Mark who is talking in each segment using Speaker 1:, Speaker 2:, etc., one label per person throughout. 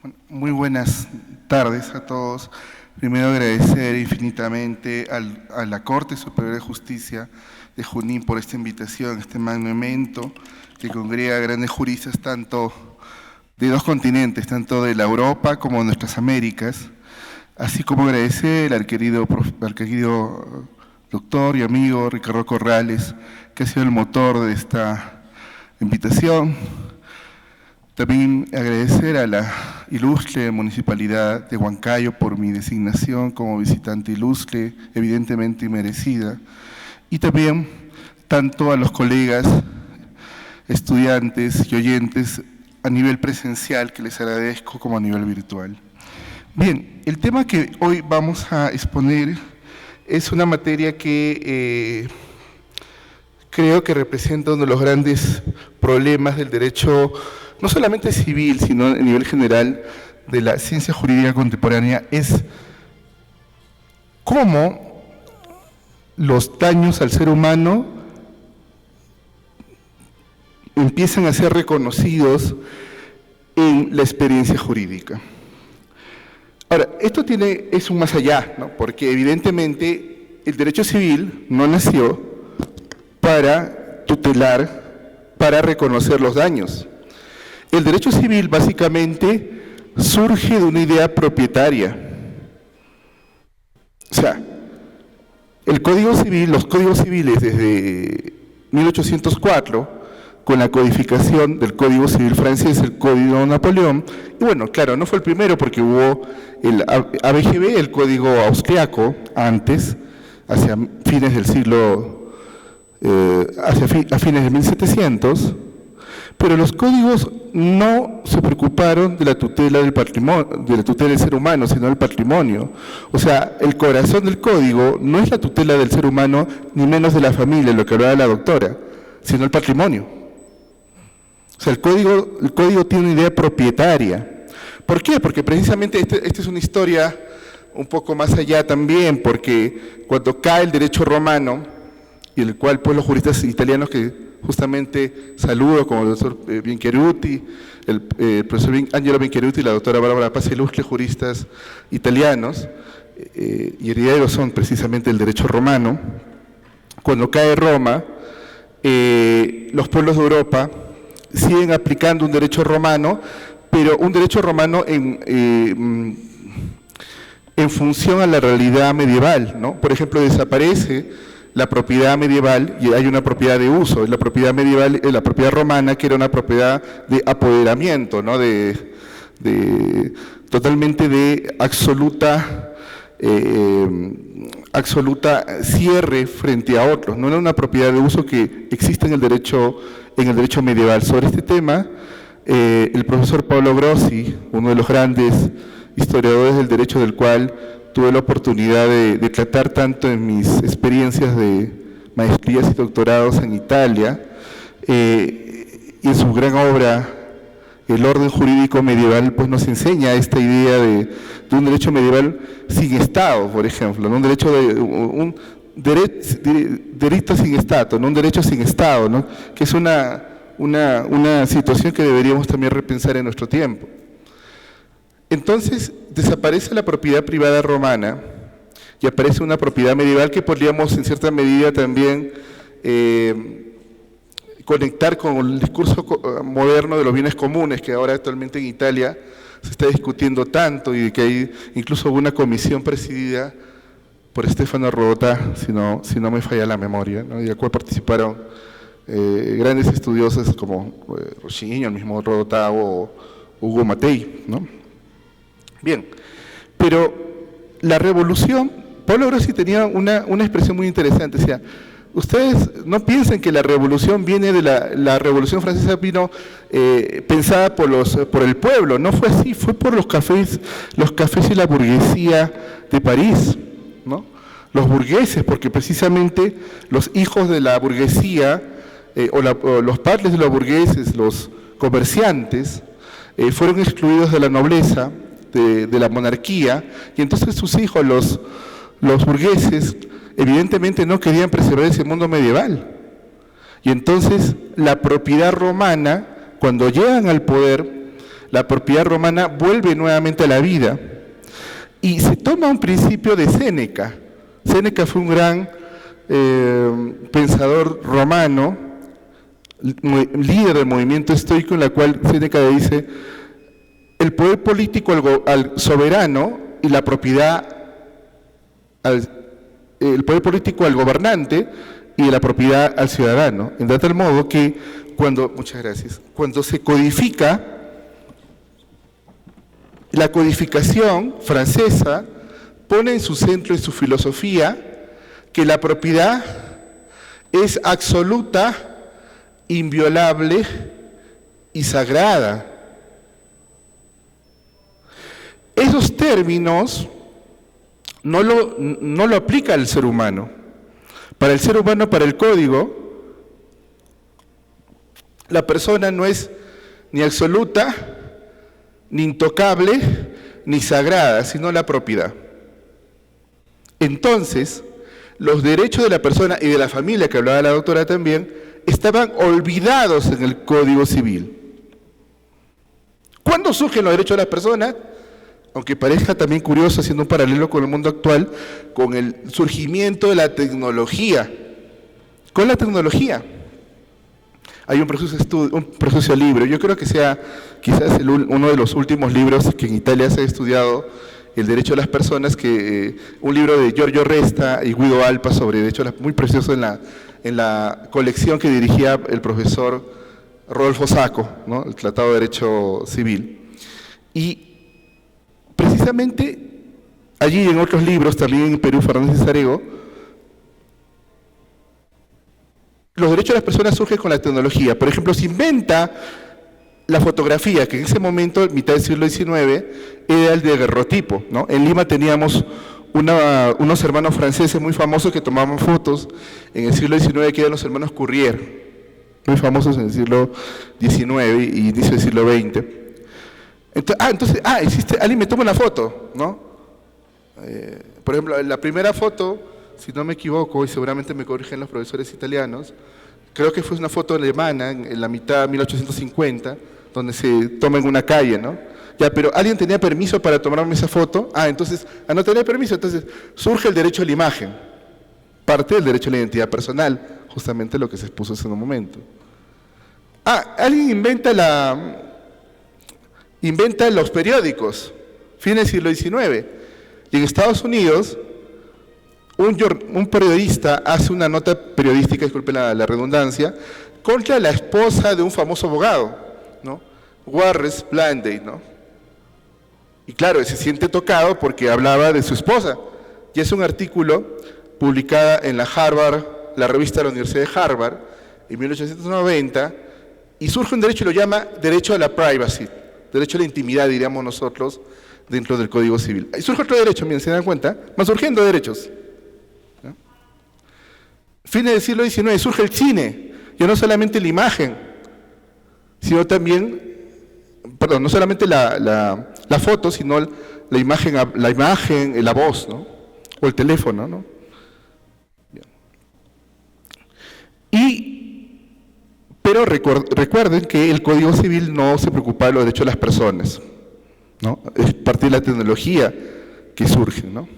Speaker 1: Bueno, muy buenas tardes a todos. Primero agradecer infinitamente a la Corte Superior de Justicia de Junín por esta invitación, este magno evento que congrega a grandes juristas tanto de dos continentes, tanto de la Europa como de nuestras Américas, así como agradecer al querido doctor y amigo Ricardo Corrales, que ha sido el motor de esta invitación. También agradecer a la ilustre Municipalidad de Huancayo por mi designación como visitante ilustre, evidentemente merecida, y también tanto a los colegas, estudiantes y oyentes a nivel presencial, que les agradezco, como a nivel virtual. Bien, el tema que hoy vamos a exponer es una materia que creo que representa uno de los grandes problemas del derecho, no solamente civil, sino a nivel general de la ciencia jurídica contemporánea, es cómo los daños al ser humano empiezan a ser reconocidos en la experiencia jurídica. Ahora, esto es un más allá, ¿no? Porque evidentemente el derecho civil no nació para tutelar, para reconocer los daños. El derecho civil básicamente surge de una idea propietaria. O sea, el Código Civil, los códigos civiles desde 1804, con la codificación del Código Civil francés, el Código de Napoleón, y bueno, claro, no fue el primero porque hubo el ABGB, el Código Austriaco, antes, hacia fines del siglo, a fines de 1700, pero los códigos no se preocuparon de la tutela del patrimonio, de la tutela del ser humano, sino del patrimonio. O sea, el corazón del código no es la tutela del ser humano, ni menos de la familia, lo que hablaba la doctora, sino el patrimonio. O sea, el código tiene una idea propietaria. ¿Por qué? Porque precisamente esta es una historia un poco más allá también, porque cuando cae el derecho romano, y el cual pues los juristas italianos que justamente saludo, como el doctor Biancheruti, el profesor Angelo Biancheruti y la doctora Bárbara Paz, ilustres juristas italianos, y herederos son precisamente el derecho romano. Cuando cae Roma, los pueblos de Europa siguen aplicando un derecho romano, pero un derecho romano en función a la realidad medieval, ¿no? Por ejemplo, desaparece la propiedad medieval y hay una propiedad de uso. La propiedad medieval, la propiedad romana, que era una propiedad de apoderamiento, ¿no? Totalmente de absoluta cierre frente a otros. No era una propiedad de uso que existe en el derecho medieval. Sobre este tema, el profesor Paolo Grossi, uno de los grandes historiadores del derecho, del cual tuve la oportunidad de tratar tanto en mis experiencias de maestrías y doctorados en Italia, y en su gran obra, El orden jurídico medieval, pues nos enseña esta idea de un derecho medieval sin Estado, por ejemplo, ¿no? Un derecho sin Estado, no un derecho sin Estado, ¿no? Que es una situación que deberíamos también repensar en nuestro tiempo. Entonces, desaparece la propiedad privada romana y aparece una propiedad medieval que podríamos en cierta medida también conectar con el discurso moderno de los bienes comunes, que ahora actualmente en Italia se está discutiendo tanto, y que hay incluso una comisión presidida por Stefano Rodotà, si no me falla la memoria, ¿no? Y al cual participaron grandes estudiosos como Roscigno, el mismo Rodotà, o Ugo Mattei, ¿no? Bien, pero la revolución, Paolo Grossi tenía una expresión muy interesante, decía, ustedes no piensen que la revolución viene de la revolución francesa, vino pensada por el pueblo, no fue así, fue por los cafés y la burguesía de París, ¿no? Los burgueses, porque precisamente los hijos de la burguesía, o los padres de los burgueses, los comerciantes, fueron excluidos de la nobleza, de la monarquía, y entonces sus hijos, los burgueses, evidentemente no querían preservar ese mundo medieval. Y entonces la propiedad romana, cuando llegan al poder, la propiedad romana vuelve nuevamente a la vida. Y se toma un principio de Séneca. Séneca fue un gran pensador romano, líder del movimiento estoico, en la cual Séneca dice: el poder político al soberano y la propiedad, el poder político al gobernante y la propiedad al ciudadano, de tal modo que cuando se codifica, la codificación francesa pone en su centro, en su filosofía, que la propiedad es absoluta, inviolable y sagrada. Esos términos no lo aplica al ser humano. Para el ser humano, para el código, la persona no es ni absoluta, ni intocable, ni sagrada, sino la propiedad. Entonces, los derechos de la persona y de la familia, que hablaba la doctora también, estaban olvidados en el Código Civil. ¿Cuándo surgen los derechos de las personas? Aunque parezca también curioso, haciendo un paralelo con el mundo actual, con el surgimiento de la tecnología. Con la tecnología hay un precioso libro, yo creo que sea quizás uno de los últimos libros que en Italia se ha estudiado el derecho de las personas, un libro de Giorgio Resta y Guido Alpa sobre derecho, muy precioso en la colección que dirigía el profesor Rodolfo Sacco, ¿no? El Tratado de Derecho Civil. Y precisamente allí, en otros libros, también en Perú, Fernández y Sarego, los derechos de las personas surgen con la tecnología. Por ejemplo, se inventa la fotografía, que en ese momento, en mitad del siglo XIX, era el daguerrotipo, ¿no? En Lima teníamos unos hermanos franceses muy famosos que tomaban fotos en el siglo XIX, que eran los hermanos Courrier, muy famosos en el siglo XIX y inicio del siglo XX. Alguien me toma una foto, ¿no? Por ejemplo, la primera foto, si no me equivoco, y seguramente me corrigen los profesores italianos, creo que fue una foto alemana en la mitad de 1850, donde se toma en una calle, ¿no? Ya, pero ¿alguien tenía permiso para tomarme esa foto? Entonces, no tenía permiso, entonces surge el derecho a la imagen, parte del derecho a la identidad personal, justamente lo que se expuso en un momento. Alguien inventa los periódicos, fin del siglo XIX, y en Estados Unidos un periodista hace una nota periodística, disculpen la redundancia, contra la esposa de un famoso abogado, ¿no? Warres Blanday, ¿no? Y claro, se siente tocado porque hablaba de su esposa, y es un artículo publicada en la revista de la Universidad de Harvard, en 1890, y surge un derecho, y lo llama derecho a la privacy, derecho a la intimidad, diríamos nosotros, dentro del Código Civil. Y surge otro derecho, miren, se dan cuenta, van surgiendo derechos. ¿No? Fines del siglo XIX surge el cine, ya no solamente la imagen, sino también, no solamente la foto, sino la imagen, la voz, ¿no? O el teléfono, ¿no? Pero recuerden que el Código Civil no se preocupa de los derechos de las personas, ¿no? Es parte de la tecnología que surge, ¿no?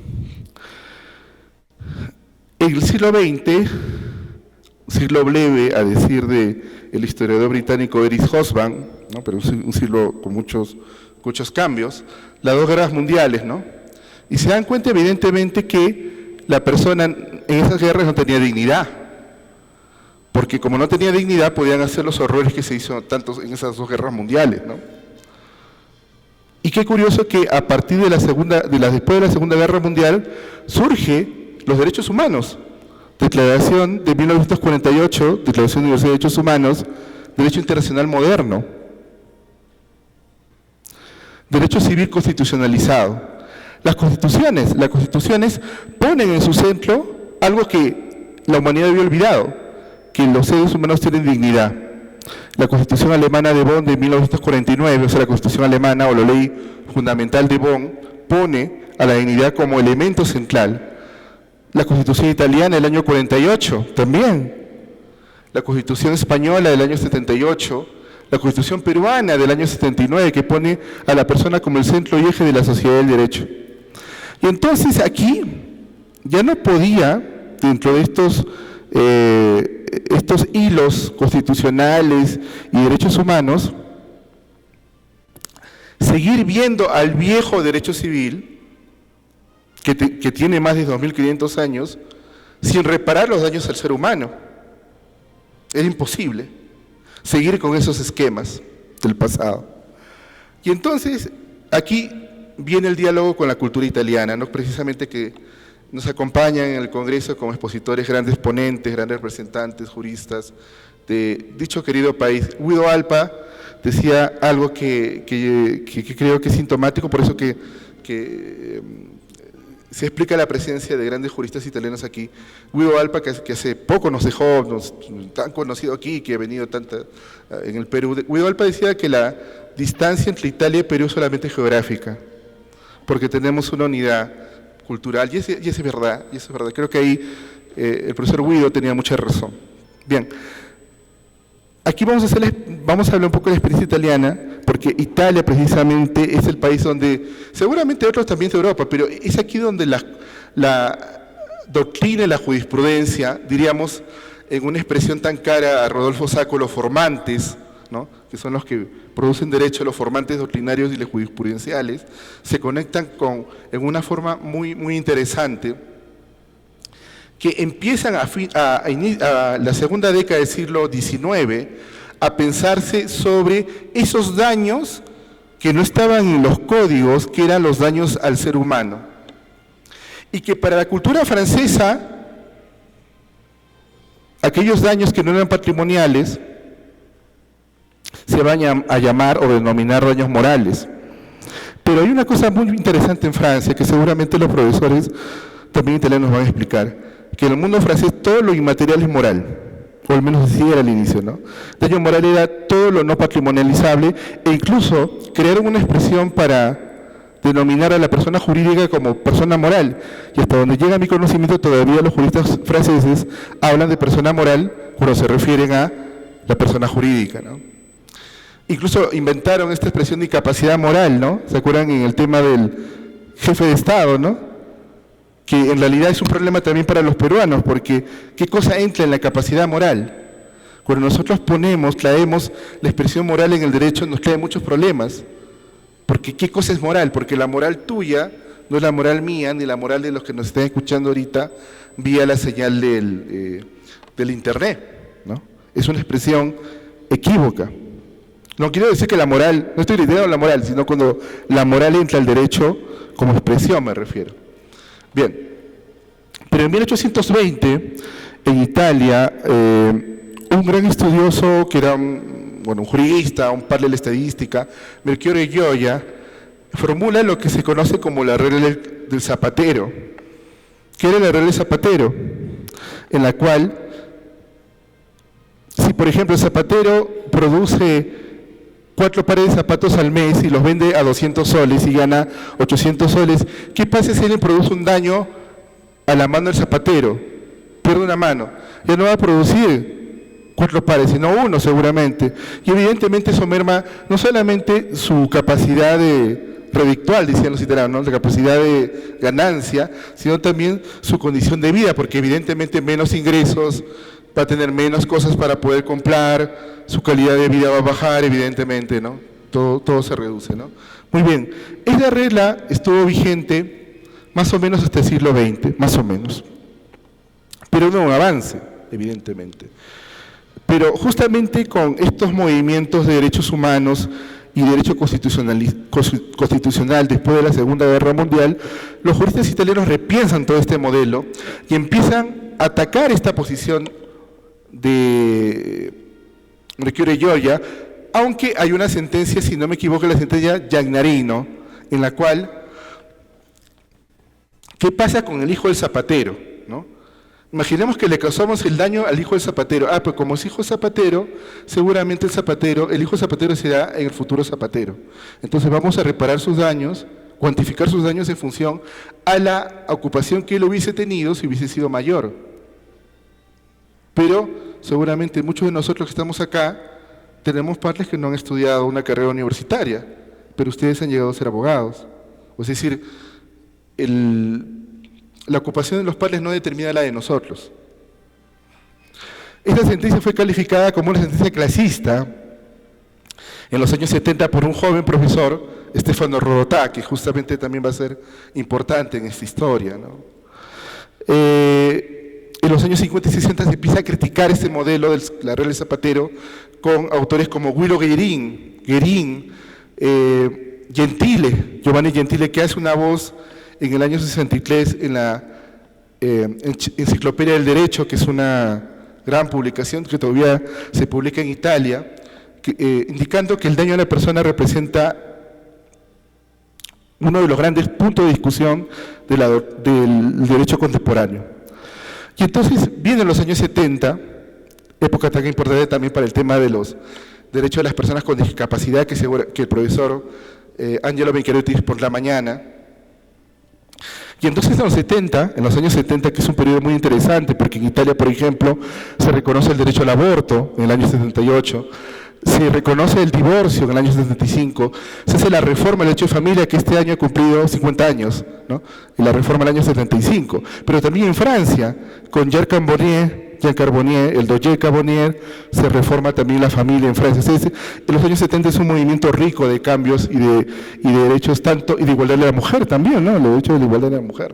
Speaker 1: En el siglo XX, siglo breve, a decir del historiador británico Eric Hobsbawm, ¿no? Pero un siglo con muchos cambios, las dos guerras mundiales, ¿no? Y se dan cuenta evidentemente que la persona en esas guerras no tenía dignidad, porque como no tenía dignidad podían hacer los horrores que se hizo tanto en esas dos guerras mundiales, ¿no? Y qué curioso que a partir de después de la Segunda Guerra Mundial surge los derechos humanos. Declaración de 1948, Declaración Universal de Derechos Humanos, Derecho Internacional Moderno. Derecho civil constitucionalizado. Las constituciones ponen en su centro algo que la humanidad había olvidado, que los seres humanos tienen dignidad. La Constitución Alemana de Bonn de 1949, o sea, la Constitución Alemana o la Ley Fundamental de Bonn, pone a la dignidad como elemento central. La Constitución Italiana del año 48, también. La Constitución Española del año 78, la Constitución peruana del año 79, que pone a la persona como el centro y eje de la sociedad del derecho. Y entonces aquí ya no podía, dentro de estos hilos constitucionales y derechos humanos, seguir viendo al viejo derecho civil, que tiene más de 2.500 años, sin reparar los daños al ser humano. Era imposible seguir con esos esquemas del pasado. Y entonces, aquí viene el diálogo con la cultura italiana, ¿no? Precisamente que nos acompañan en el Congreso como expositores, grandes ponentes, grandes representantes, juristas de dicho querido país. Guido Alpa decía algo que creo que es sintomático, por eso que se explica la presencia de grandes juristas italianos aquí. Guido Alpa, que hace poco nos dejó, tan conocido aquí, que ha venido en el Perú. Guido Alpa decía que la distancia entre Italia y Perú es solamente geográfica, porque tenemos una unidad cultural, y eso es verdad, Creo que ahí el profesor Guido tenía mucha razón. Bien, aquí vamos a hablar un poco de la experiencia italiana, porque Italia precisamente es el país donde, seguramente otros también de Europa, pero es aquí donde la doctrina y la jurisprudencia, diríamos, en una expresión tan cara a Rodolfo Sacco, los formantes, ¿no?, que son los que producen derecho, los formantes doctrinarios y los jurisprudenciales, se conectan en una forma muy, muy interesante, que empiezan a la segunda década del siglo XIX a pensarse sobre esos daños que no estaban en los códigos, que eran los daños al ser humano. Y que para la cultura francesa, aquellos daños que no eran patrimoniales se van a llamar o denominar daños morales. Pero hay una cosa muy interesante en Francia, que seguramente los profesores también italianos van a explicar, que en el mundo francés todo lo inmaterial es moral, o al menos así era al inicio, ¿no? Daño moral era todo lo no patrimonializable, e incluso crearon una expresión para denominar a la persona jurídica como persona moral, y hasta donde llega mi conocimiento todavía los juristas franceses hablan de persona moral cuando se refieren a la persona jurídica, ¿no? Incluso inventaron esta expresión de incapacidad moral, ¿no? ¿Se acuerdan en el tema del jefe de Estado, ¿no? Que en realidad es un problema también para los peruanos, porque ¿qué cosa entra en la capacidad moral? Cuando nosotros traemos la expresión moral en el derecho, nos trae muchos problemas. Porque ¿qué cosa es moral? Porque la moral tuya no es la moral mía, ni la moral de los que nos están escuchando ahorita vía la señal del internet, ¿no? Es una expresión equívoca. No quiero decir que la moral, no estoy liderando la moral, sino cuando la moral entra al derecho como expresión me refiero. Bien, pero en 1820, en Italia, un gran estudioso que era un jurista, un padre de la estadística, Melchiorre Gioia, formula lo que se conoce como la regla del zapatero. ¿Qué era la regla del zapatero? En la cual, si por ejemplo el zapatero produce 4 pares de zapatos al mes y los vende a 200 soles y gana 800 soles, ¿qué pasa si alguien produce un daño a la mano del zapatero? Pierde una mano, ya no va a producir 4 pares, sino uno seguramente. Y evidentemente eso merma no solamente su capacidad redictual, decían los italianos, ¿no?, la capacidad de ganancia, sino también su condición de vida, porque evidentemente menos ingresos, va a tener menos cosas para poder comprar, su calidad de vida va a bajar, evidentemente, ¿no? Todo se reduce, ¿no? Muy bien, esta regla estuvo vigente más o menos hasta el siglo XX, más o menos. Pero no un avance, evidentemente. Pero justamente con estos movimientos de derechos humanos y derecho constitucional después de la Segunda Guerra Mundial, los juristas italianos repiensan todo este modelo y empiezan a atacar esta posición de Melchiorre Gioia, aunque hay una sentencia, si no me equivoco, la sentencia Giannarino, en la cual, ¿qué pasa con el hijo del zapatero?, ¿no? Imaginemos que le causamos el daño al hijo del zapatero. Pues como es hijo del zapatero, seguramente el hijo del zapatero será en el futuro zapatero. Entonces vamos a reparar sus daños, cuantificar sus daños en función a la ocupación que él hubiese tenido si hubiese sido mayor. Pero seguramente muchos de nosotros que estamos acá Tenemos padres que no han estudiado una carrera universitaria, pero ustedes han llegado a ser abogados. Es decir, la ocupación de los padres no determina la de nosotros. Esta sentencia fue calificada como una sentencia clasista en los años 70 por un joven profesor, Stefano Rodotà, que justamente también va a ser importante en esta historia, ¿no? En los años 50 y 60 se empieza a criticar este modelo de la regla de Zapatero con autores como Guido Guérin, Gentile, Giovanni Gentile, que hace una voz en el año 63 en la Enciclopedia del Derecho, que es una gran publicación que todavía se publica en Italia, indicando que el daño a la persona representa uno de los grandes puntos de discusión del derecho contemporáneo. Y entonces vienen los años 70, época tan importante también para el tema de los derechos de las personas con discapacidad que el profesor Angelo Benchiaruti por la mañana. Y entonces en los años 70, que es un periodo muy interesante, porque en Italia, por ejemplo, se reconoce el derecho al aborto en el año 78, se reconoce el divorcio en el año 75, se hace la reforma del derecho de familia, que este año ha cumplido 50 años, ¿no? Y la reforma del año 75. Pero también en Francia, con Jean Carbonnier, el Dossier Carbonnier, se reforma también la familia en Francia. Entonces, en los años 70 es un movimiento rico de cambios y de derechos tanto, y de igualdad de la mujer también, ¿no? Los derechos de la igualdad de la mujer.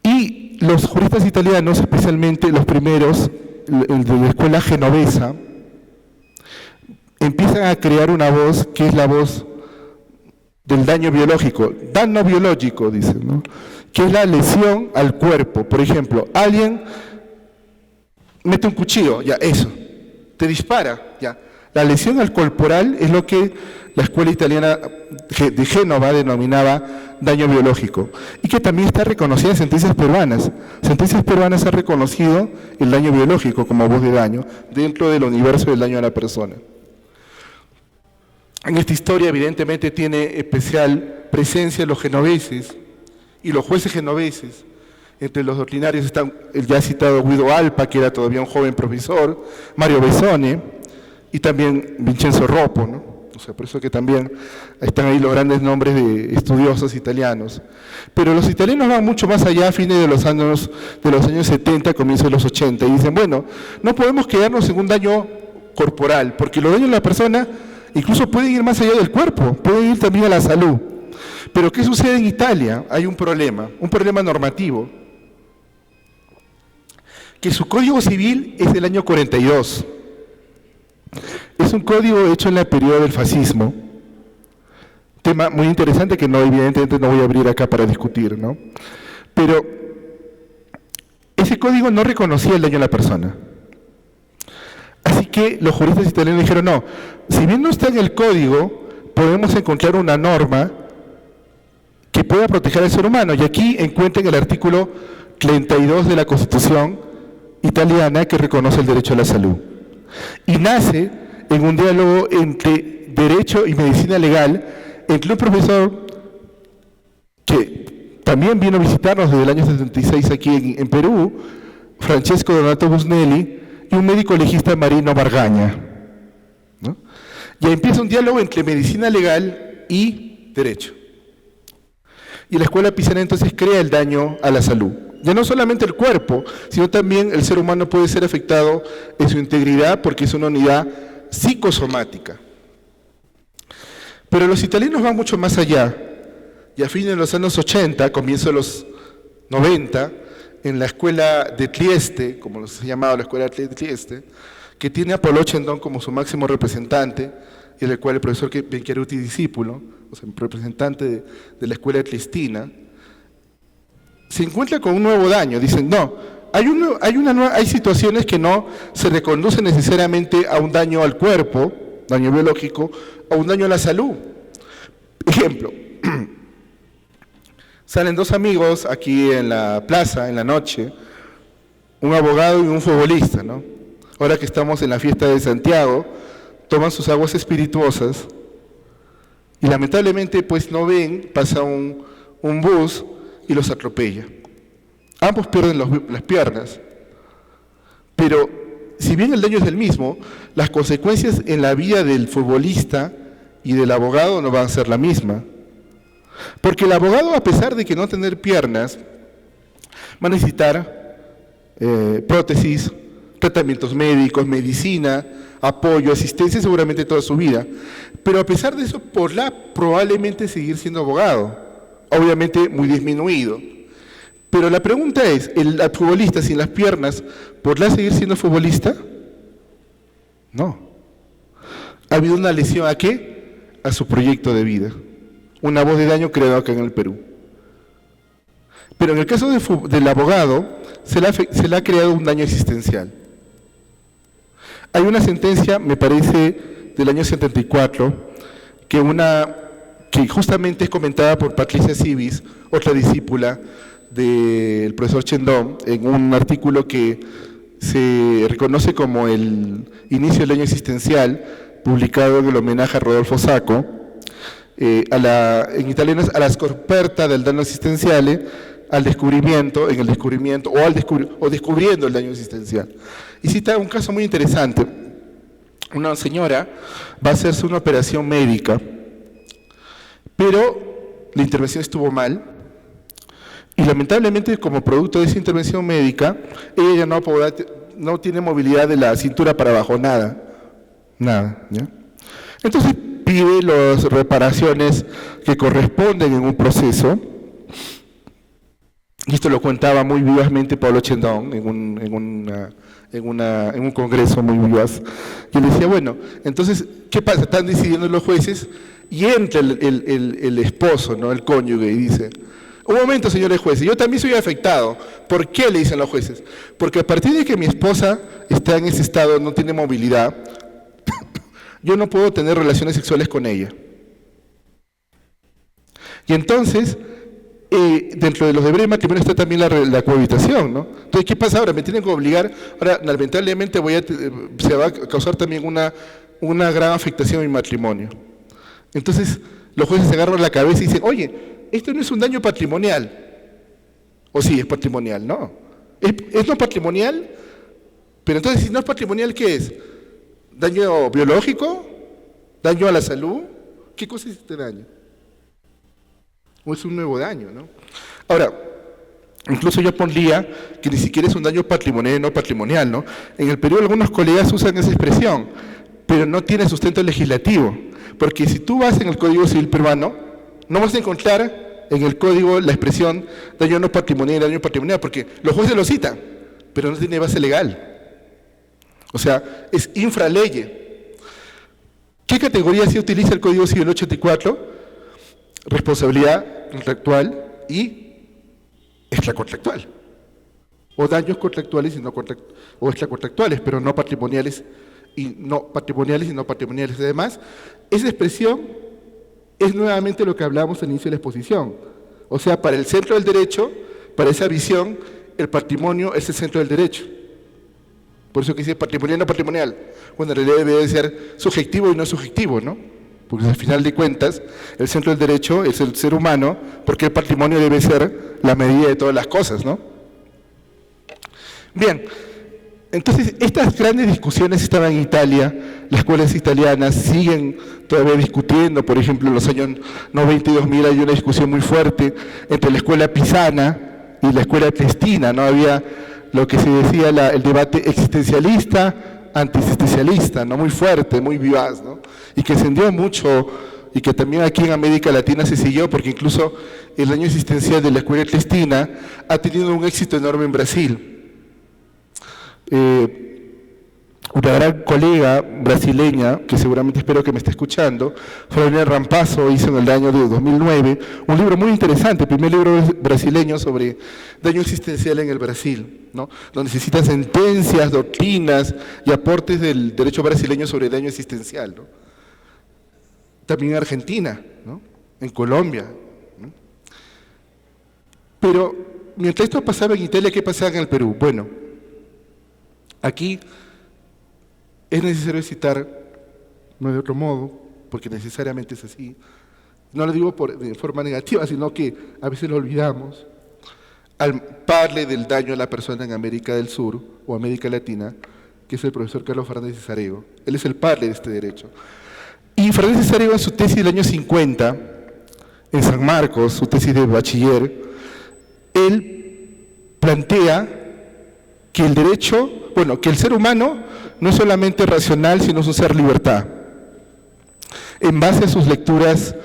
Speaker 1: Y los juristas italianos, especialmente los primeros, el de la escuela genovesa, empiezan a crear una voz que es la voz del daño biológico, danno biológico, dicen, ¿no? Que es la lesión al cuerpo. Por ejemplo, alguien mete un cuchillo, ya, eso, te dispara, ya. La lesión al corporal es lo que la escuela italiana de Génova denominaba daño biológico, y que también está reconocida en sentencias peruanas. Sentencias peruanas han reconocido el daño biológico como voz de daño dentro del universo del daño a la persona. En esta historia, evidentemente, tiene especial presencia los genoveses y los jueces genoveses. Entre los doctrinarios están el ya citado Guido Alpa, que era todavía un joven profesor, Mario Besone y también Vincenzo Roppo, ¿no? O sea, por eso que también están ahí los grandes nombres de estudiosos italianos. Pero los italianos van mucho más allá a fines de los años 70, comienzos de los 80, y dicen, bueno, no podemos quedarnos en un daño corporal, porque los daños de la persona incluso pueden ir más allá del cuerpo, pueden ir también a la salud. Pero ¿qué sucede en Italia? Hay un problema normativo, que su código civil es del año 42. Es un código hecho en el periodo del fascismo, tema muy interesante que evidentemente no voy a abrir acá para discutir, ¿no? Pero ese código no reconocía el daño a la persona. Así que los juristas italianos dijeron, no, si bien no está en el código, podemos encontrar una norma que pueda proteger al ser humano. Y aquí encuentran el artículo 32 de la Constitución italiana, que reconoce el derecho a la salud. Y nace en un diálogo entre derecho y medicina legal, entre un profesor que también vino a visitarnos desde el año 76 aquí en Perú, Francesco Donato Busnelli, y un médico legista, Marino Margaña, ¿no? Y ahí empieza un diálogo entre medicina legal y derecho. Y la escuela pisana entonces crea el daño a la salud. Ya no solamente el cuerpo, sino también el ser humano puede ser afectado en su integridad porque es una unidad psicosomática. Pero los italianos van mucho más allá, y a fines de los años 80, comienzo de los 90, en la escuela de Trieste, como se llamaba la escuela de Trieste, que tiene a Paul Ochendon como su máximo representante, y el cual el profesor Benchiaruti discípulo, o sea, representante de la escuela triestina, se encuentra con un nuevo daño. Dicen, no, hay situaciones que no se reconducen necesariamente a un daño al cuerpo, daño biológico, o un daño a la salud. Ejemplo, salen dos amigos aquí en la plaza, en la noche, un abogado y un futbolista, ¿no? Ahora que estamos en la fiesta de Santiago, toman sus aguas espirituosas y lamentablemente pues no ven, pasa un bus y los atropella. Ambos pierden las piernas, pero si bien el daño es el mismo, las consecuencias en la vida del futbolista y del abogado no van a ser la misma. Porque el abogado, a pesar de que no tener piernas, va a necesitar prótesis, tratamientos médicos, medicina, apoyo, asistencia seguramente toda su vida. Pero a pesar de eso, podrá probablemente seguir siendo abogado, obviamente muy disminuido. Pero la pregunta es, ¿el futbolista sin las piernas podrá seguir siendo futbolista? No. ¿Ha habido una lesión a qué? A su proyecto de vida. Una voz de daño creada acá en el Perú. Pero en el caso del abogado, se le ha creado un daño existencial. Hay una sentencia, me parece, del año 74, que justamente es comentada por Patricia Civis, otra discípula del profesor Chendón, en un artículo que se reconoce como el inicio del daño existencial, publicado en el homenaje a Rodolfo Sacco, en italiano es a la scoperta del daño existenciale, al descubrimiento, o descubriendo el daño existencial. Y cita un caso muy interesante. Una señora va a hacerse una operación médica, pero la intervención estuvo mal, y lamentablemente como producto de esa intervención médica, ella no tiene movilidad de la cintura para abajo, nada, ¿ya? Entonces pide las reparaciones que corresponden en un proceso, y esto lo contaba muy vivazmente Pablo Chendón en un congreso muy vivaz, y le decía, bueno, entonces, ¿qué pasa? Están decidiendo los jueces, y entra el esposo, ¿no?, el cónyuge, y dice, un momento, señores jueces, yo también soy afectado. ¿Por qué?, le dicen los jueces. Porque a partir de que mi esposa está en ese estado, no tiene movilidad, yo no puedo tener relaciones sexuales con ella. Y entonces, dentro de los deberes de matrimonio está también la cohabitación, ¿no? Entonces, ¿qué pasa ahora? Me tienen que obligar, ahora lamentablemente se va a causar también una gran afectación en mi matrimonio. Entonces, los jueces se agarran la cabeza y dicen, oye, esto no es un daño patrimonial. ¿O sí es patrimonial? No. ¿Es no patrimonial? Pero entonces, si no es patrimonial, ¿qué es? ¿Daño biológico? ¿Daño a la salud? ¿Qué cosa es este daño? ¿O es un nuevo daño, no? Ahora, incluso yo pondría que ni siquiera es un daño patrimonial y no patrimonial, ¿no? En el Perú algunos colegas usan esa expresión, pero no tiene sustento legislativo. Porque si tú vas en el Código Civil peruano, no vas a encontrar en el código la expresión daño no patrimonial y daño patrimonial, porque los jueces lo citan, pero no tiene base legal. O sea, es infraleye. ¿Qué categoría se utiliza el Código Civil 84? Responsabilidad contractual y extracontractual. O daños contractuales o extracontractuales, pero no patrimoniales y no patrimoniales. Además, esa expresión es nuevamente lo que hablamos al inicio de la exposición. O sea, para el centro del derecho, para esa visión, el patrimonio es el centro del derecho. Por eso que dice patrimonial no patrimonial, cuando en realidad debe ser subjetivo y no subjetivo, ¿no? Porque al final de cuentas, el centro del derecho es el ser humano, porque el patrimonio debe ser la medida de todas las cosas, ¿no? Bien, entonces estas grandes discusiones estaban en Italia, las escuelas italianas siguen todavía discutiendo, por ejemplo en los años 90 y 2000 hay una discusión muy fuerte entre la escuela pisana y la escuela triestina, ¿no? Había lo que se decía el debate existencialista, antiexistencialista, ¿no? Muy fuerte, muy vivaz, ¿no? Y que encendió mucho, y que también aquí en América Latina se siguió, porque incluso el daño existencial de la escuela triestina ha tenido un éxito enorme en Brasil. Una gran colega brasileña, que seguramente espero que me esté escuchando, Floriana Rampazo, hizo en el año de 2009 un libro muy interesante, el primer libro brasileño sobre daño existencial en el Brasil, ¿no? Donde se citan sentencias, doctrinas y aportes del derecho brasileño sobre daño existencial, ¿no? También en Argentina, ¿no? En Colombia, ¿no? Pero mientras esto pasaba en Italia, ¿qué pasaba en el Perú? Bueno, aquí es necesario citar, no de otro modo, porque necesariamente es así, no lo digo de forma negativa, sino que a veces lo olvidamos, al padre del daño a la persona en América del Sur o América Latina, que es el profesor Carlos Fernández Sarego. Él es el padre de este derecho. Y Fernández Sarego, en su tesis del año 50, en San Marcos, su tesis de bachiller, él plantea que el derecho, bueno, que el ser humano no es solamente racional, sino es un ser libertad. En base a sus lecturas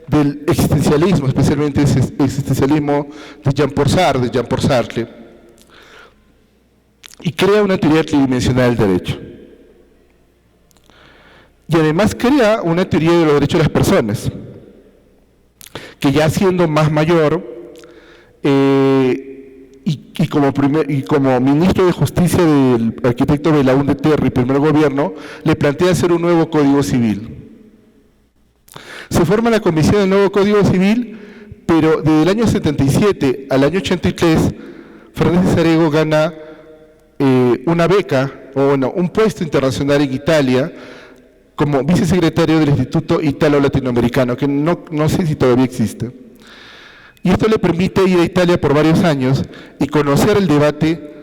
Speaker 1: del existencialismo, especialmente ese existencialismo de Jean-Paul Sartre, y crea una teoría tridimensional del derecho. Y además crea una teoría de los derechos de las personas, que ya siendo más mayor, y como ministro de Justicia del arquitecto Belaúnde Terry, primer gobierno, le plantea hacer un nuevo Código Civil. Se forma la Comisión del Nuevo Código Civil, pero desde el año 77 al año 83, Fernández Sarego gana una beca, o bueno, un puesto internacional en Italia, como vicesecretario del Instituto Italo-Latinoamericano, que no sé si todavía existe. Y esto le permite ir a Italia por varios años y conocer el debate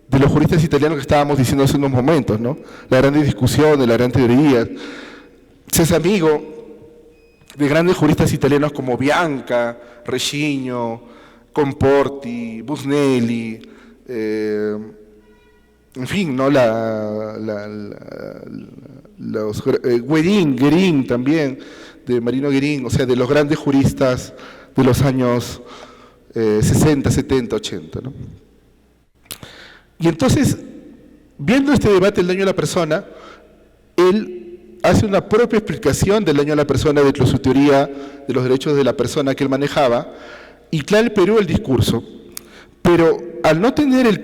Speaker 1: de los juristas italianos que estábamos diciendo hace unos momentos, ¿no? La gran discusión, la gran teoría. Se es amigo de grandes juristas italianos como Bianca, Rescigno, Comporti, Busnelli, en fin, ¿no? Guerin también, de Marino Guerin, o sea, de los grandes juristas de los años 60, 70, 80, ¿no? Y entonces, viendo este debate del daño a la persona, él hace una propia explicación del daño a la persona dentro de su teoría de los derechos de la persona que él manejaba, y trae al Perú el discurso. Pero al no tener el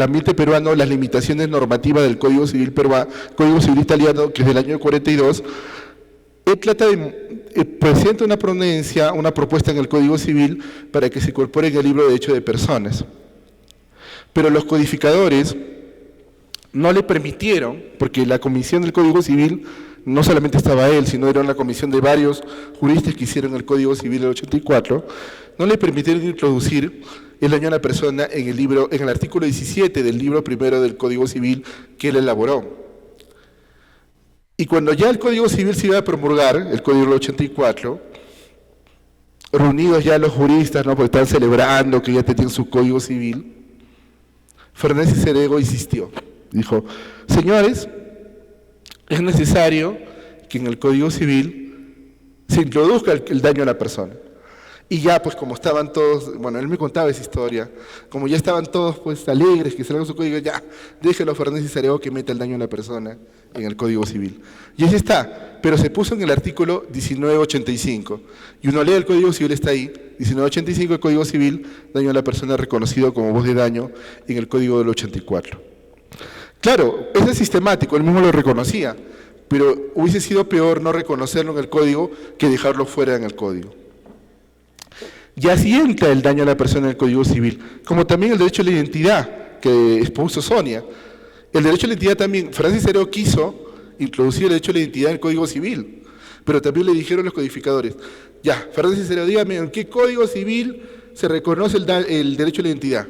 Speaker 1: ambiente peruano, las limitaciones normativas del Código Civil italiano, que es del año 42, él presenta una ponencia, una propuesta en el Código Civil para que se incorpore en el libro de Derecho de Personas. Pero los codificadores no le permitieron, porque la comisión del Código Civil no solamente estaba él, sino era una comisión de varios juristas que hicieron el Código Civil del 84, no le permitieron introducir el daño a la persona en el artículo 17 del libro primero del Código Civil que él elaboró. Y cuando ya el Código Civil se iba a promulgar, el Código del 84, reunidos ya los juristas, ¿no? Porque estaban celebrando que ya tenían su Código Civil, Fernández Sarego insistió. Dijo, señores, es necesario que en el Código Civil se introduzca el daño a la persona. Y ya, pues como estaban todos, bueno, él me contaba esa historia, como ya estaban todos pues alegres que salga su código, ya, déjelo a Fernández Sarego que meta el daño a la persona en el Código Civil. Y así está, pero se puso en el artículo 1985. Y uno lee el Código Civil, está ahí, 1985, el Código Civil, daño a la persona reconocido como voz de daño en el Código del 84. Claro, ese es sistemático, él mismo lo reconocía, pero hubiese sido peor no reconocerlo en el Código que dejarlo fuera en el Código. Y así entra el daño a la persona en el Código Civil, como también el derecho a la identidad, que expuso Sonia. El derecho a la identidad también, Fernández Sarego quiso introducir el derecho a la identidad en el Código Civil, pero también le dijeron los codificadores, ya, Fernández Sarego, dígame, ¿en qué Código Civil se reconoce el derecho a la identidad?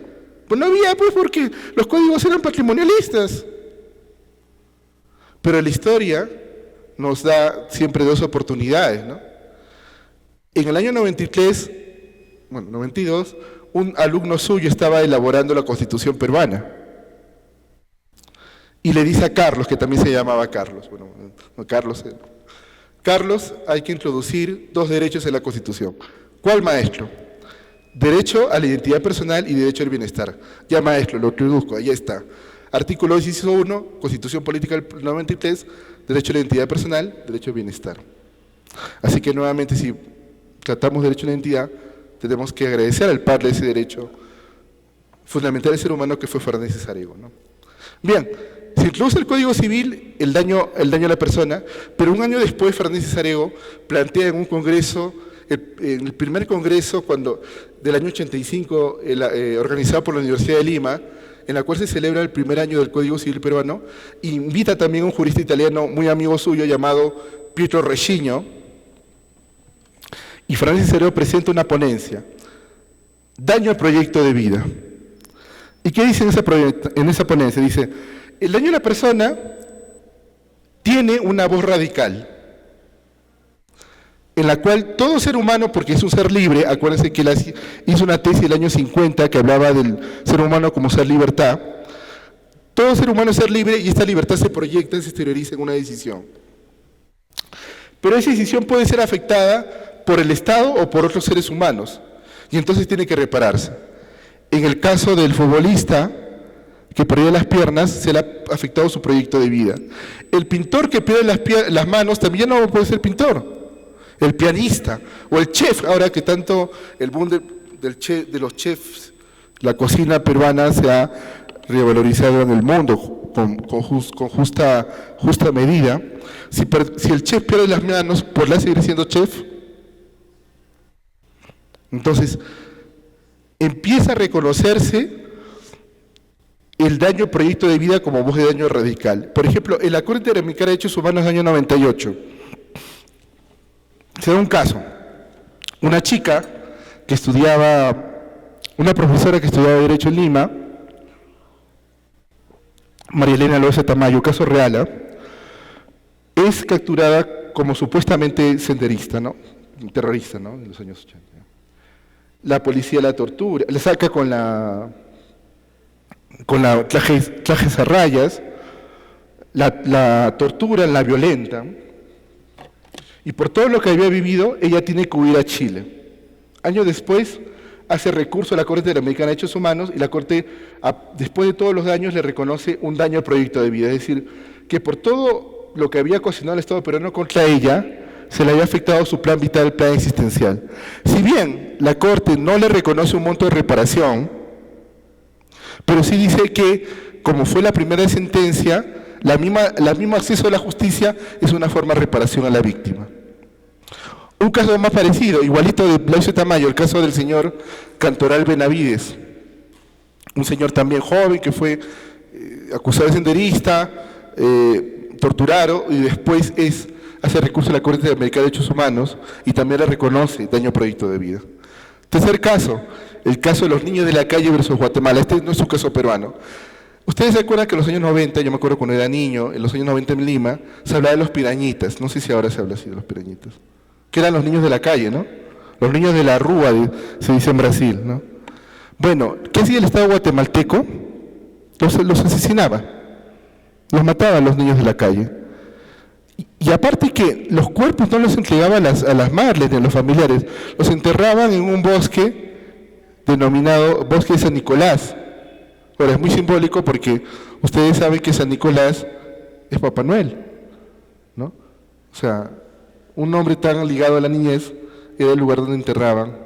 Speaker 1: Pues no había, pues, porque los códigos eran patrimonialistas. Pero la historia nos da siempre dos oportunidades, ¿no? En el año 92, un alumno suyo estaba elaborando la Constitución peruana. Y le dice a Carlos, que también se llamaba Carlos, bueno, no Carlos, Carlos, hay que introducir dos derechos en la Constitución. ¿Cuál, maestro? Derecho a la identidad personal y derecho al bienestar. Ya, maestro, lo introduzco, ahí está. Artículo 16.1, Constitución Política del 93, derecho a la identidad personal, derecho al bienestar. Así que nuevamente, si tratamos derecho a la identidad, tenemos que agradecer al padre de ese derecho fundamental del ser humano que fue Fernández Sarego, ¿no? Bien, se introduce el Código Civil el daño a la persona, pero un año después Fernández Sarego plantea en un congreso, en el primer congreso del año 85, organizado por la Universidad de Lima, en la cual se celebra el primer año del Código Civil peruano, invita también a un jurista italiano muy amigo suyo llamado Pietro Rescigno, y Fernández Sarego presenta una ponencia, daño al proyecto de vida. ¿Y qué dice en esa ponencia? Dice, el daño a la persona tiene una voz radical, en la cual todo ser humano, porque es un ser libre, acuérdense que él hizo una tesis del año 50 que hablaba del ser humano como ser libertad, todo ser humano es ser libre y esta libertad se proyecta, se exterioriza en una decisión. Pero esa decisión puede ser afectada por el Estado o por otros seres humanos, y entonces tiene que repararse. En el caso del futbolista que perdió las piernas, se le ha afectado su proyecto de vida. El pintor que pierde las manos también no puede ser pintor. El pianista o el chef, ahora que tanto el boom de los chefs, la cocina peruana se ha revalorizado en el mundo con justa medida. Si el chef pierde las manos, ¿podrá seguir siendo chef? Entonces, empieza a reconocerse el daño proyecto de vida como voz de daño radical. Por ejemplo, en la Corte Interamericana de Derechos Humanos del año 98, se da un caso. Una chica que estudiaba, una profesora que estudiaba Derecho en Lima, María Elena Loza Tamayo, caso real, es capturada como supuestamente senderista, ¿no? Terrorista, ¿no? En los años 80. La policía la tortura, le saca con trajes a rayas, la tortura, la violenta, y por todo lo que había vivido, ella tiene que huir a Chile. Años después, hace recurso a la Corte Interamericana de Derechos Humanos y la Corte, después de todos los daños, le reconoce un daño al proyecto de vida. Es decir, que por todo lo que había ocasionado el Estado peruano contra ella, se le había afectado su plan vital, el plan existencial. Si bien la Corte no le reconoce un monto de reparación, pero sí dice que, como fue la primera sentencia, la misma acceso a la justicia es una forma de reparación a la víctima. Un caso más parecido, igualito de Blasio Tamayo, el caso del señor Cantoral Benavides, un señor también joven que fue acusado de senderista, torturado y después hace recurso a la Corte Interamericana de Derechos Humanos y también le reconoce daño proyecto de vida. Tercer caso, el caso de los niños de la calle versus Guatemala. Este no es un caso peruano. Ustedes se acuerdan que en los años 90, yo me acuerdo cuando era niño, en los años 90 en Lima, se hablaba de los pirañitas. No sé si ahora se habla así de los pirañitas. Que eran los niños de la calle, ¿no? Los niños de la rúa, se dice en Brasil, ¿no? Bueno, ¿qué hacía el Estado guatemalteco? Los asesinaba. Los mataba a los niños de la calle. Y aparte que los cuerpos no los entregaban a las madres de los familiares, los enterraban en un bosque denominado Bosque de San Nicolás. Ahora, es muy simbólico porque ustedes saben que San Nicolás es Papá Noel, ¿no? O sea, un nombre tan ligado a la niñez era el lugar donde enterraban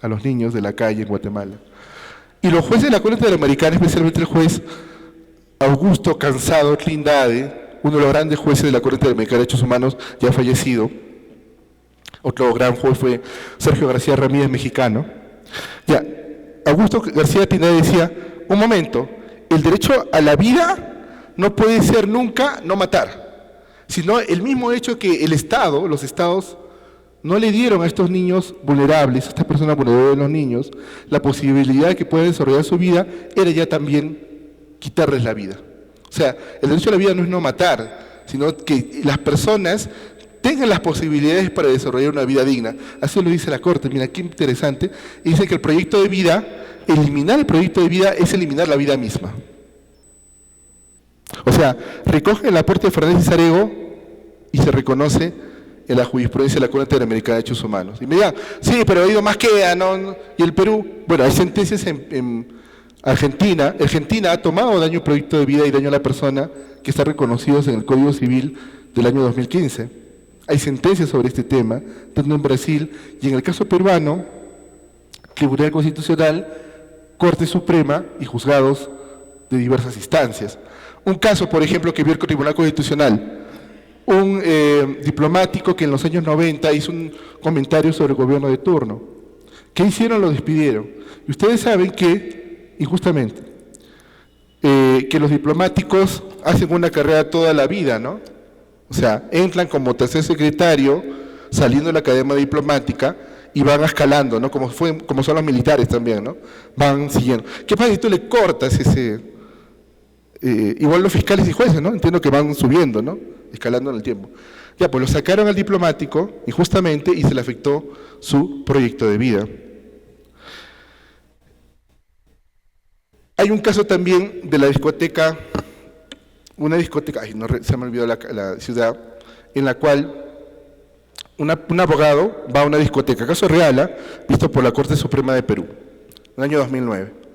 Speaker 1: a los niños de la calle en Guatemala. Y los jueces de la Corte Interamericana, especialmente el juez Augusto Cansado Trindade, uno de los grandes jueces de la Corte Interamericana de Derechos Humanos, ya fallecido. Otro gran juez fue Sergio García Ramírez, mexicano. Ya, Augusto García Trindade decía, un momento, el derecho a la vida no puede ser nunca no matar, sino el mismo hecho que el Estado, los Estados, no le dieron a estos niños vulnerables, a estas personas vulnerables de los niños, la posibilidad de que puedan desarrollar su vida, era ya también quitarles la vida. O sea, el derecho a la vida no es no matar, sino que las personas tengan las posibilidades para desarrollar una vida digna. Así lo dice la Corte, mira qué interesante, y dice que el proyecto de vida, eliminar el proyecto de vida es eliminar la vida misma. O sea, recoge el aporte de Fernández y Sarego y se reconoce en la jurisprudencia de la Corte Interamericana de Derechos Humanos. Y me digan, sí, pero ha ido más queda, ¿no? Y el Perú, bueno, hay sentencias en Argentina. Argentina ha tomado daño proyecto de vida y daño a la persona que están reconocidos en el Código Civil del año 2015. Hay sentencias sobre este tema, tanto en Brasil y en el caso peruano, Tribunal Constitucional, Corte Suprema y juzgados de diversas instancias. Un caso, por ejemplo, que vio el Tribunal Constitucional, un diplomático que en los años 90 hizo un comentario sobre el gobierno de turno. ¿Qué hicieron? Lo despidieron. Y ustedes saben que, injustamente, que los diplomáticos hacen una carrera toda la vida, ¿no? O sea, entran como tercer secretario, saliendo de la academia diplomática, y van escalando, ¿no? Como son los militares también, ¿no? Van siguiendo. ¿Qué pasa si tú le cortas ese? Igual los fiscales y jueces, ¿no? Entiendo que van subiendo, ¿no? Escalando en el tiempo. Ya, pues lo sacaron al diplomático, injustamente, y se le afectó su proyecto de vida. Hay un caso también de la discoteca, una discoteca, ay, no, se me olvidó la ciudad, en la cual un abogado va a una discoteca, caso real, visto por la Corte Suprema de Perú, en el año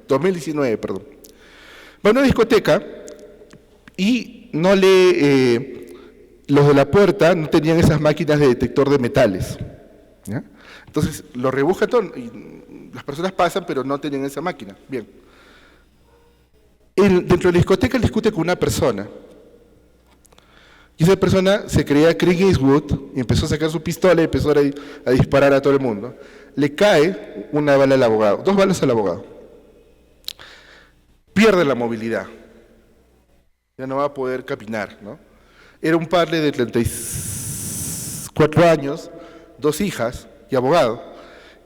Speaker 1: 2019, perdón. Va a una discoteca y los de la puerta no tenían esas máquinas de detector de metales, ¿ya? Entonces lo rebusca todo y las personas pasan, pero no tenían esa máquina. Bien. Dentro de la discoteca él discute con una persona. Y esa persona se creía Clint Eastwood y empezó a sacar su pistola y empezó a disparar a todo el mundo. Le cae una bala al abogado, 2 balas al abogado. Pierde la movilidad. Ya no va a poder caminar, ¿no? Era un padre de 34 años, 2 hijas y abogado.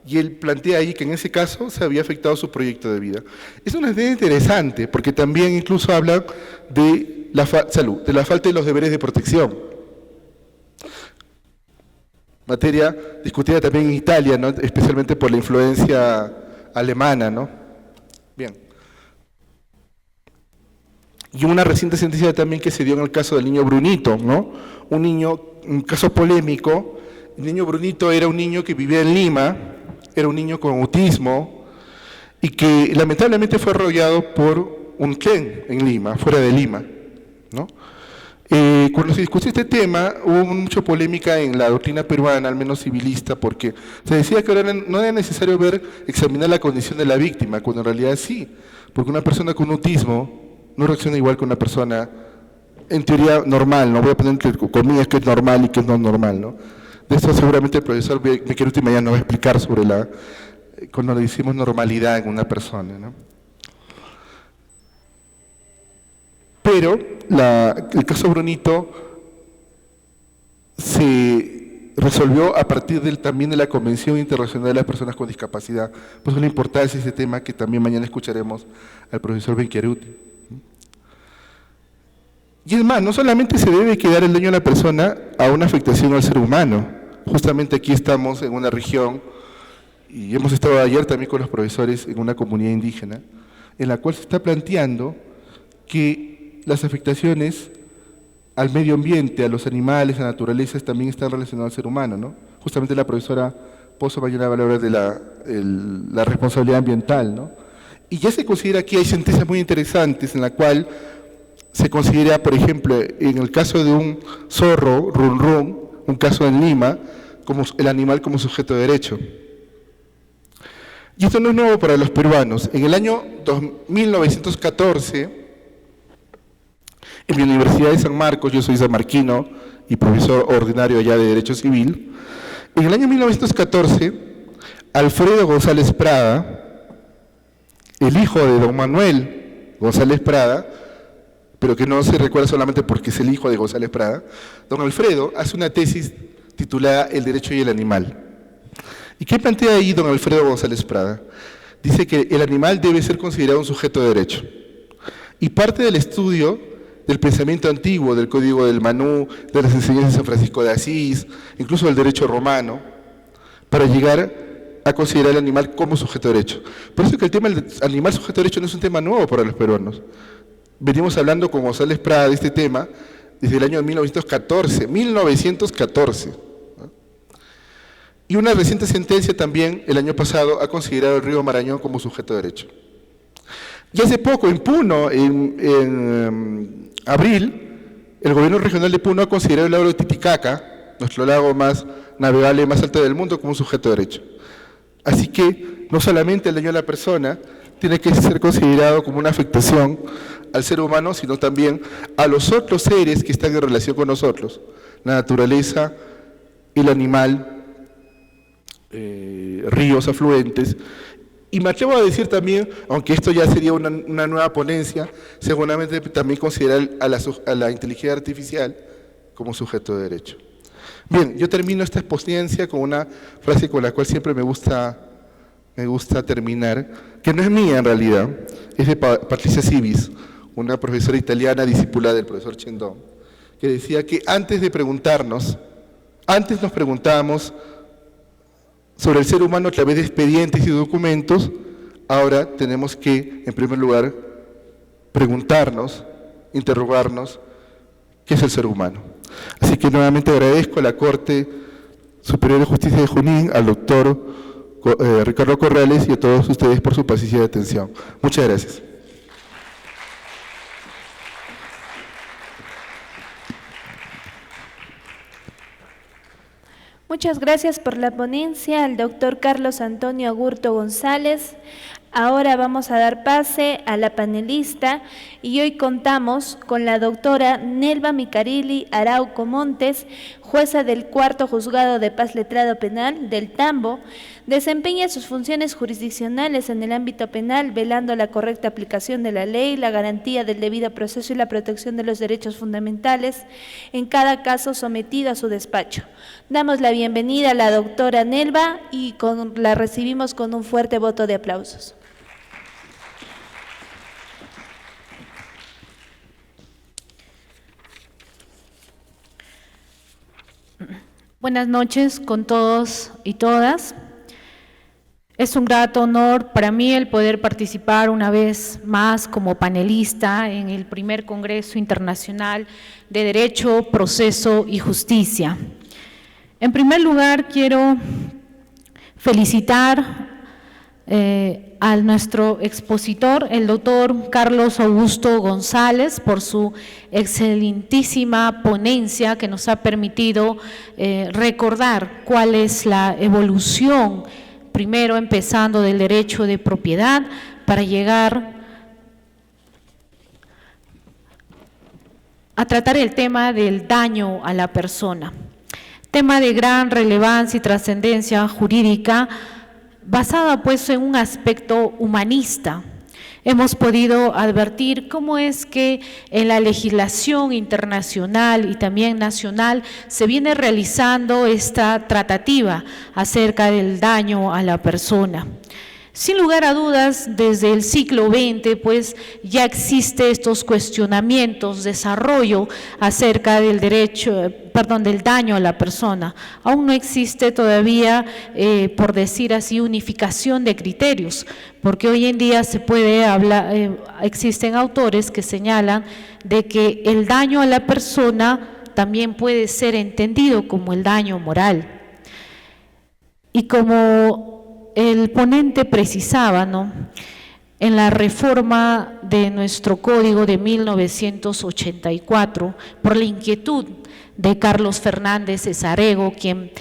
Speaker 1: Y él plantea ahí que en ese caso se había afectado su proyecto de vida. Es una idea interesante porque también incluso habla de la falta de los deberes de protección. Materia discutida también en Italia, ¿no? Especialmente por la influencia alemana, ¿no? Bien. Y una reciente sentencia también que se dio en el caso del niño Brunito, ¿no? Un caso polémico. El niño Brunito era un niño que vivía en Lima, era un niño con autismo y que lamentablemente fue arrollado por un tren en Lima, fuera de Lima, ¿no? Cuando se discutió este tema hubo mucha polémica en la doctrina peruana, al menos civilista, porque se decía que no era necesario examinar la condición de la víctima, cuando en realidad sí, porque una persona con autismo no reacciona igual que una persona en teoría normal, no voy a poner entre comillas que es normal y que es no normal, ¿no? De eso seguramente el profesor Bequeruti mañana nos va a explicar sobre cuando le decimos normalidad en una persona, ¿no? Pero el caso Brunito se resolvió a partir también de la Convención Internacional de las Personas con Discapacidad. Por eso la importancia de ese tema que también mañana escucharemos al profesor Bequeruti. Y es más, no solamente se debe quedar el daño a la persona a una afectación al ser humano. Justamente aquí estamos en una región, y hemos estado ayer también con los profesores en una comunidad indígena, en la cual se está planteando que las afectaciones al medio ambiente, a los animales, a la naturaleza, también están relacionadas al ser humano, ¿no? Justamente la profesora Pozo mañana va a hablar de la responsabilidad ambiental, ¿no? Y ya se considera aquí, hay sentencias muy interesantes en la cual se considera, por ejemplo, en el caso de un zorro, run run, un caso en Lima, como el animal como sujeto de derecho. Y esto no es nuevo para los peruanos. En el año 1914, en mi Universidad de San Marcos, yo soy sanmarquino y profesor ordinario allá de Derecho Civil, en el año 1914, Alfredo González Prada, el hijo de don Manuel González Prada, pero que no se recuerda solamente porque es el hijo de González Prada, don Alfredo hace una tesis titulada El derecho y el animal. ¿Y qué plantea ahí don Alfredo González Prada? Dice que el animal debe ser considerado un sujeto de derecho. Y parte del estudio del pensamiento antiguo, del Código del Manú, de las enseñanzas de San Francisco de Asís, incluso del derecho romano, para llegar a considerar al animal como sujeto de derecho. Por eso que el tema del animal sujeto de derecho no es un tema nuevo para los peruanos. Venimos hablando con González Prada de este tema desde el año 1914, ¿no? Y una reciente sentencia también, el año pasado, ha considerado el río Marañón como sujeto de derecho. Y hace poco, en Puno, en abril, el gobierno regional de Puno ha considerado el lago de Titicaca, nuestro lago más navegable y más alto del mundo, como un sujeto de derecho. Así que no solamente el daño a la persona tiene que ser considerado como una afectación al ser humano, sino también a los otros seres que están en relación con nosotros, la naturaleza, el animal, ríos, afluentes. Y me atrevo a decir también, aunque esto ya sería una nueva ponencia, seguramente también considerar a la inteligencia artificial como sujeto de derecho. Bien, yo termino esta exponencia con una frase con la cual siempre me gusta terminar, que no es mía en realidad, es de Patricia Civis, una profesora italiana discípula del profesor Chendon, que decía que antes nos preguntábamos sobre el ser humano a través de expedientes y documentos, ahora tenemos que, en primer lugar, preguntarnos, interrogarnos, ¿qué es el ser humano? Así que nuevamente agradezco a la Corte Superior de Justicia de Junín, al doctor Ricardo Corrales y a todos ustedes por su paciencia y atención. Muchas gracias.
Speaker 2: Muchas gracias por la ponencia al doctor Carlos Antonio Agurto González. Ahora vamos a dar pase a la panelista y hoy contamos con la doctora Nelva Micarili Arauco Montes, jueza del Cuarto Juzgado de Paz Letrado Penal del Tambo. Desempeña sus funciones jurisdiccionales en el ámbito penal, velando la correcta aplicación de la ley, la garantía del debido proceso y la protección de los derechos fundamentales, en cada caso sometido a su despacho. Damos la bienvenida a la doctora Nelva y la recibimos con un fuerte voto de aplausos.
Speaker 3: Buenas noches con todos y todas. Es un grato honor para mí el poder participar una vez más como panelista en el primer Congreso Internacional de Derecho, Proceso y Justicia. En primer lugar, quiero felicitar a nuestro expositor, el doctor Carlos Augusto González, por su excelentísima ponencia que nos ha permitido recordar cuál es la evolución, primero empezando del derecho de propiedad para llegar a tratar el tema del daño a la persona. Tema de gran relevancia y trascendencia jurídica, basada pues en un aspecto humanista. Hemos podido advertir cómo es que en la legislación internacional y también nacional se viene realizando esta tratativa acerca del daño a la persona. Sin lugar a dudas, desde el siglo XX, pues ya existe estos cuestionamientos, desarrollo acerca del del daño a la persona. Aún no existe todavía, por decir así, unificación de criterios, porque hoy en día se puede hablar, existen autores que señalan de que el daño a la persona también puede ser entendido como el daño moral. Y como el ponente precisaba, ¿no?, en la reforma de nuestro Código de 1984, por la inquietud de Carlos Fernández Cesarego, quien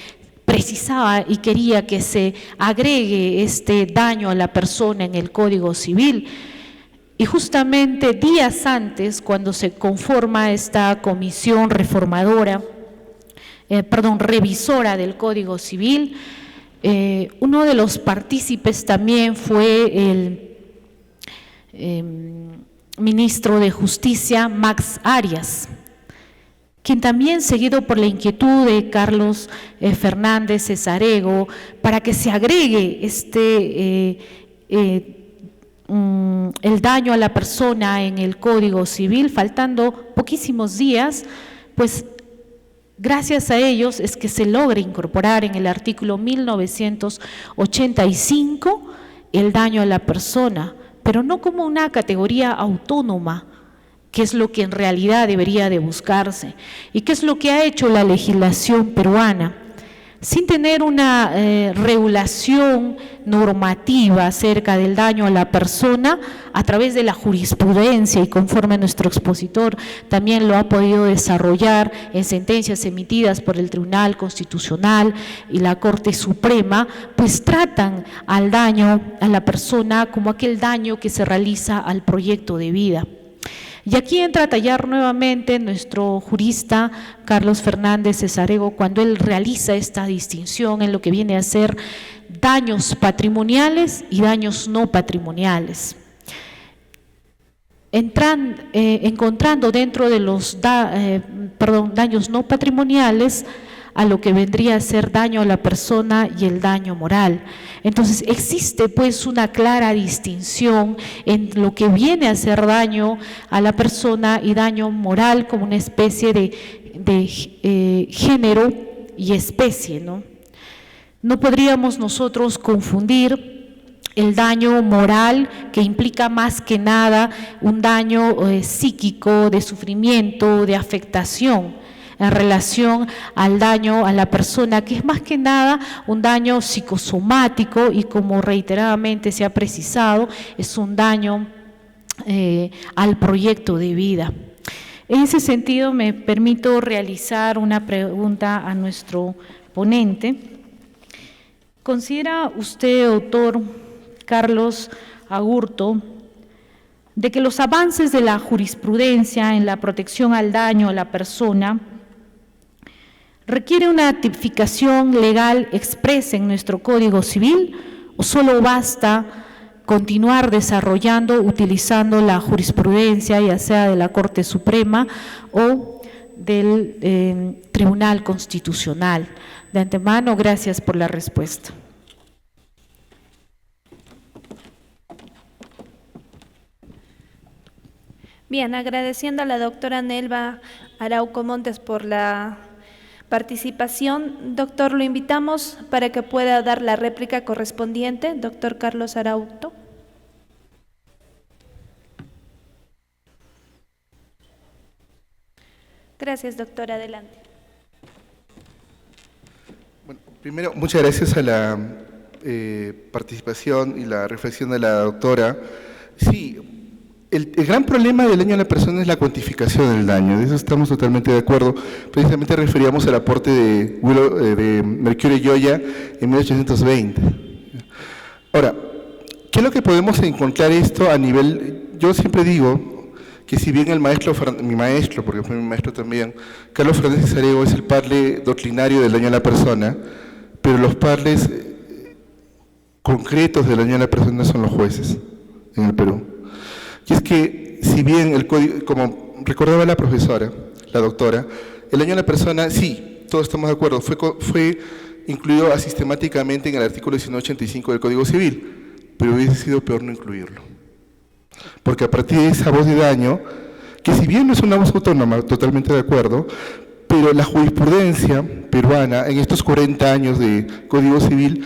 Speaker 3: precisaba y quería que se agregue este daño a la persona en el Código Civil. Y justamente días antes, cuando se conforma esta comisión revisora del Código Civil, uno de los partícipes también fue el ministro de Justicia, Max Arias, quien también, seguido por la inquietud de Carlos Fernández Cesarego, para que se agregue el daño a la persona en el Código Civil, faltando poquísimos días, pues gracias a ellos es que se logra incorporar en el artículo 1985 el daño a la persona, pero no como una categoría autónoma, que es lo que en realidad debería de buscarse, y qué es lo que ha hecho la legislación peruana. Sin tener una regulación normativa acerca del daño a la persona, a través de la jurisprudencia y conforme nuestro expositor también lo ha podido desarrollar en sentencias emitidas por el Tribunal Constitucional y la Corte Suprema, pues tratan al daño a la persona como aquel daño que se realiza al proyecto de vida. Y aquí entra a tallar nuevamente nuestro jurista Carlos Fernández Cesarego cuando él realiza esta distinción en lo que viene a ser daños patrimoniales y daños no patrimoniales. Encontrando dentro de los daños no patrimoniales a lo que vendría a ser daño a la persona y el daño moral. Entonces existe pues una clara distinción en lo que viene a ser daño a la persona y daño moral como una especie de género y especie, ¿no? No podríamos nosotros confundir el daño moral, que implica más que nada un daño psíquico, de sufrimiento, de afectación, en relación al daño a la persona, que es más que nada un daño psicosomático y, como reiteradamente se ha precisado, es un daño al proyecto de vida. En ese sentido, me permito realizar una pregunta a nuestro ponente. ¿Considera usted, doctor Carlos Agurto, de que los avances de la jurisprudencia en la protección al daño a la persona requiere una tipificación legal expresa en nuestro Código Civil, o solo basta continuar desarrollando, utilizando la jurisprudencia, ya sea de la Corte Suprema o del Tribunal Constitucional? De antemano, gracias por la respuesta.
Speaker 2: Bien, agradeciendo a la doctora Nelva Arauco Montes por la participación. Doctor, lo invitamos para que pueda dar la réplica correspondiente. Doctor Carlos Arauco. Gracias, doctora. Adelante.
Speaker 1: Bueno, primero, muchas gracias a la participación y la reflexión de la doctora. Sí, el gran problema del daño a la persona es la cuantificación del daño, de eso estamos totalmente de acuerdo. Precisamente referíamos al aporte de Mercurio Gioia en 1820. Ahora, ¿qué es lo que podemos encontrar esto a nivel? Yo siempre digo que si bien mi maestro, porque fue mi maestro también, Carlos Fernández Arego, es el padre doctrinario del daño a la persona, pero los padres concretos del daño a la persona son los jueces en el Perú. Y es que, si bien el código, como recordaba la profesora, la doctora, el daño a la persona, sí, todos estamos de acuerdo, fue incluido sistemáticamente en el artículo 1985 del Código Civil, pero hubiese sido peor no incluirlo. Porque a partir de esa voz de daño, que si bien no es una voz autónoma, totalmente de acuerdo, pero la jurisprudencia peruana, en estos 40 años de Código Civil,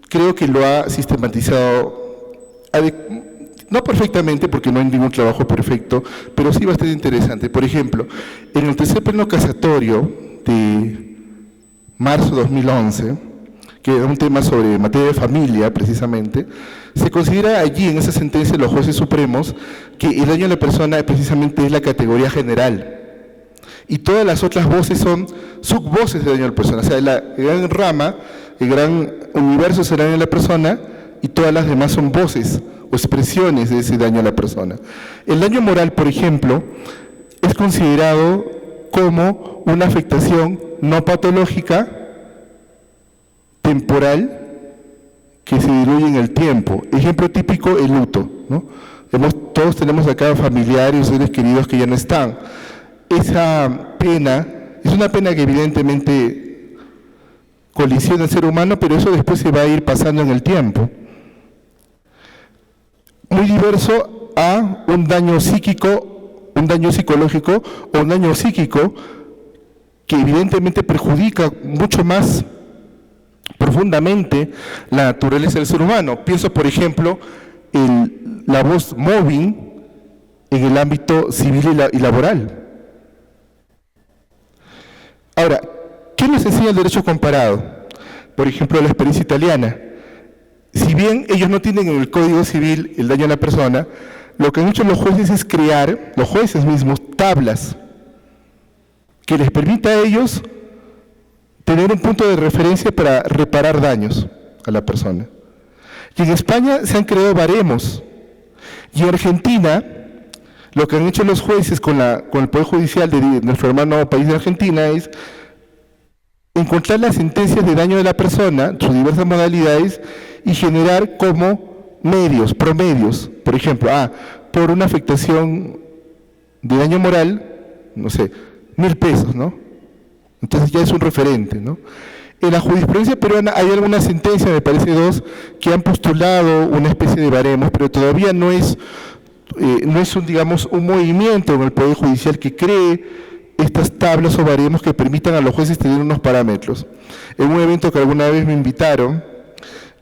Speaker 1: creo que lo ha sistematizado no perfectamente, porque no hay ningún trabajo perfecto, pero sí bastante interesante. Por ejemplo, en el tercer pleno casatorio de marzo de 2011, que era un tema sobre materia de familia, precisamente, se considera allí, en esa sentencia de los jueces supremos, que el daño a la persona precisamente es la categoría general. Y todas las otras voces son subvoces de daño a la persona. O sea, la gran rama, el gran universo es el daño a la persona, y todas las demás son voces o expresiones de ese daño a la persona. El daño moral, por ejemplo, es considerado como una afectación no patológica, temporal, que se diluye en el tiempo. Ejemplo típico, el luto, ¿no? Todos tenemos acá familiares, seres queridos que ya no están. Esa pena es una pena que evidentemente colisiona al ser humano, pero eso después se va a ir pasando en el tiempo. Muy diverso a un daño psíquico, un daño psicológico o un daño psíquico que evidentemente perjudica mucho más profundamente la naturaleza del ser humano. Pienso, por ejemplo, en la voz mobbing en el ámbito civil y laboral. Ahora, ¿qué nos enseña el derecho comparado? Por ejemplo, la experiencia italiana. Si bien ellos no tienen en el Código Civil el daño a la persona, lo que han hecho los jueces es crear, los jueces mismos, tablas que les permita a ellos tener un punto de referencia para reparar daños a la persona. Y en España se han creado baremos. Y en Argentina, lo que han hecho los jueces con el Poder Judicial de nuestro hermano país de Argentina es encontrar las sentencias de daño de la persona, sus diversas modalidades, y generar como medios, promedios. Por ejemplo, por una afectación de daño moral, no sé, 1.000 pesos, ¿no? Entonces ya es un referente, ¿no? En la jurisprudencia peruana hay algunas sentencias, me parece 2, que han postulado una especie de baremos, pero todavía no es un movimiento en el Poder Judicial que cree estas tablas o baremos que permitan a los jueces tener unos parámetros. En un evento que alguna vez me invitaron,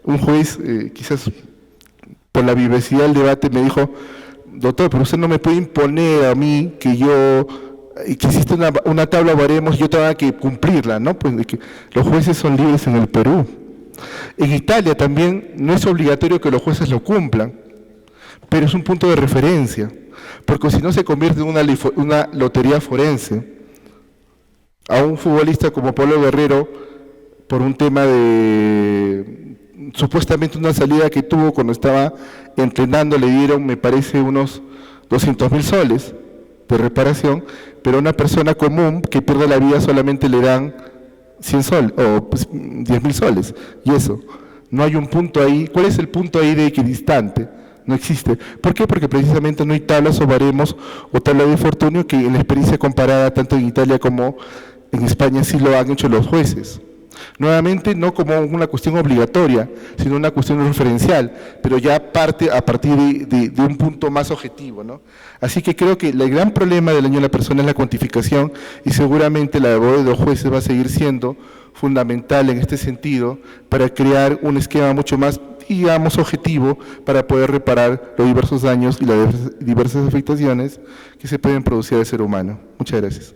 Speaker 1: un juez, quizás por la vivacidad del debate, me dijo: doctor, pero usted no me puede imponer a mí que existe una tabla o baremos y yo tenga que cumplirla, ¿no? Pues de que los jueces son libres en el Perú. En Italia también no es obligatorio que los jueces lo cumplan, pero es un punto de referencia, porque si no se convierte en una lotería forense. A un futbolista como Pablo Guerrero, por un tema de supuestamente una salida que tuvo cuando estaba entrenando, le dieron, me parece, unos 200.000 soles de reparación, pero a una persona común que pierde la vida solamente le dan 100 soles o 10.000 soles, y eso, no hay un punto ahí. ¿Cuál es el punto ahí de equidistante? No existe. ¿Por qué? Porque precisamente no hay tablas o baremos o tabla de infortunio, que en la experiencia comparada tanto en Italia como en España sí lo han hecho los jueces. Nuevamente, no como una cuestión obligatoria, sino una cuestión referencial, pero ya parte a partir de un punto más objetivo, ¿no? Así que creo que el gran problema del daño a la persona es la cuantificación, y seguramente la labor de los jueces va a seguir siendo fundamental en este sentido para crear un esquema mucho más, digamos, objetivo para poder reparar los diversos daños y las diversas afectaciones que se pueden producir al ser humano. Muchas gracias.